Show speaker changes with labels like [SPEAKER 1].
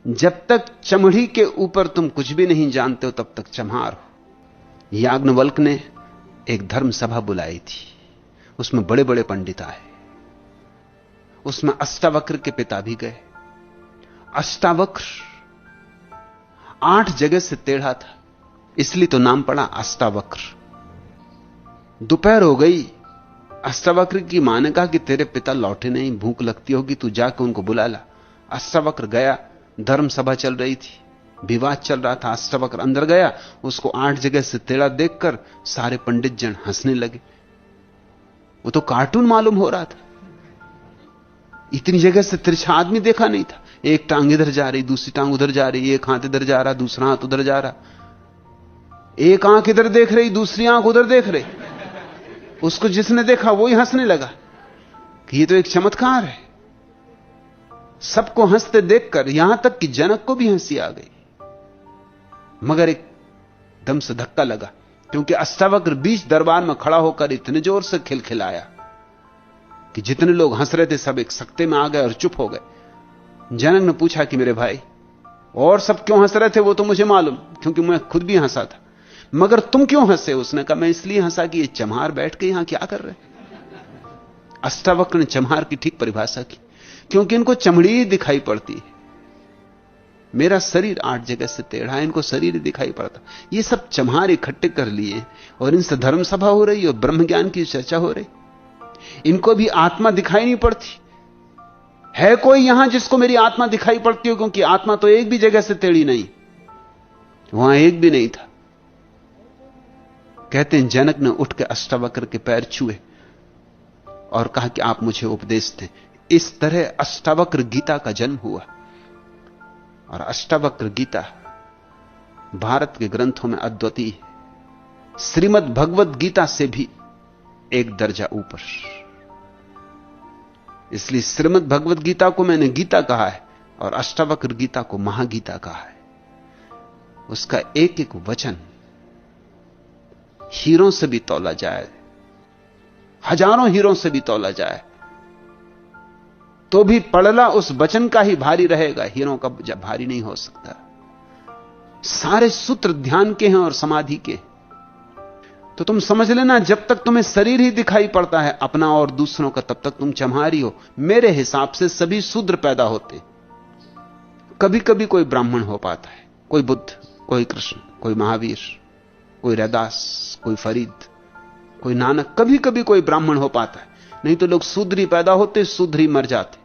[SPEAKER 1] जब तक चमड़ी के ऊपर तुम कुछ भी नहीं जानते हो तब तक चम्हार हो। याज्ञवल्क्य ने एक धर्म सभा बुलाई थी, उसमें बड़े बड़े पंडित आए, उसमें अष्टावक्र के पिता भी गए। अष्टावक्र 8 जगह से टेढ़ा था, इसलिए तो नाम पड़ा अष्टावक्र। दोपहर हो गई, अष्टावक्र की मां ने कहा कि तेरे पिता लौटे नहीं, भूख लगती होगी, तू जाकर उनको बुला ला। अष्टावक्र गया, धर्म सभा चल रही थी, विवाद चल रहा था। अष्टावक्र अंदर गया, उसको 8 जगह से टेढ़ा देखकर सारे पंडित जन हंसने लगे। वो तो कार्टून मालूम हो रहा था, इतनी जगह से तिरछा आदमी देखा नहीं था। एक टांग इधर जा रही, दूसरी टांग उधर जा रही, एक हाथ इधर जा रहा, दूसरा हाथ उधर जा रहा, एक आंख इधर देख रही, दूसरी आंख उधर देख रही। उसको जिसने देखा वो ही हंसने लगा कि ये तो एक चमत्कार है। सबको हंसते देखकर यहां तक कि जनक को भी हंसी आ गई, मगर एक दम से धक्का लगा, क्योंकि अष्टावक्र बीच दरबार में खड़ा होकर इतने जोर से खिलखिलाया कि जितने लोग हंस रहे थे सब एक सकते में आ गए और चुप हो गए। जनक ने पूछा कि मेरे भाई, और सब क्यों हंस रहे थे वो तो मुझे मालूम, क्योंकि मैं खुद भी हंसा था, मगर तुम क्यों हंसे? उसने कहा मैं इसलिए हंसा कि ये चम्हार बैठ के यहां क्या कर रहे। अष्टावक्र ने चम्हार की ठीक परिभाषा की, क्योंकि इनको चमड़ी ही दिखाई पड़ती है। मेरा शरीर 8 जगह से टेढ़ा है, इनको शरीर ही दिखाई पड़ता। ये सब चम्हार इकट्ठे कर लिए और इनसे धर्म सभा हो रही और ब्रह्म ज्ञान की चर्चा हो रही। इनको भी आत्मा दिखाई नहीं पड़ती। है कोई यहां जिसको मेरी आत्मा दिखाई पड़ती हो? क्योंकि आत्मा तो एक भी जगह से टेढ़ी नहीं, वहां एक भी नहीं था। कहते हैं जनक ने उठ के अष्टावक्र के पैर छुए और कहा कि आप मुझे उपदेश दें। इस तरह अष्टावक्र गीता का जन्म हुआ। और अष्टावक्र गीता भारत के ग्रंथों में अद्वितीय है, श्रीमद् भगवत गीता से भी एक दर्जा ऊपर। इसलिए श्रीमद् भगवत गीता को मैंने गीता कहा है और अष्टावक्र गीता को महागीता कहा है। उसका एक एक वचन हीरों से भी तौला जाए, हजारों हीरों से भी तौला जाए, तो भी पड़ला उस वचन का ही भारी रहेगा, हीरों का भारी नहीं हो सकता। सारे सूत्र ध्यान के हैं और समाधि के। तो तुम समझ लेना, जब तक तुम्हें शरीर ही दिखाई पड़ता है अपना और दूसरों का, तब तक तुम चम्हारी हो। मेरे हिसाब से सभी शूद्र पैदा होते। कभी कभी कोई ब्राह्मण हो पाता है, कोई बुद्ध, कोई कृष्ण, कोई महावीर, कोई रैदास, कोई फरीद, कोई नानक, कभी कभी कोई ब्राह्मण हो पाता है। नहीं तो लोग शूद्र ही पैदा होते, शूद्र ही मर जाते।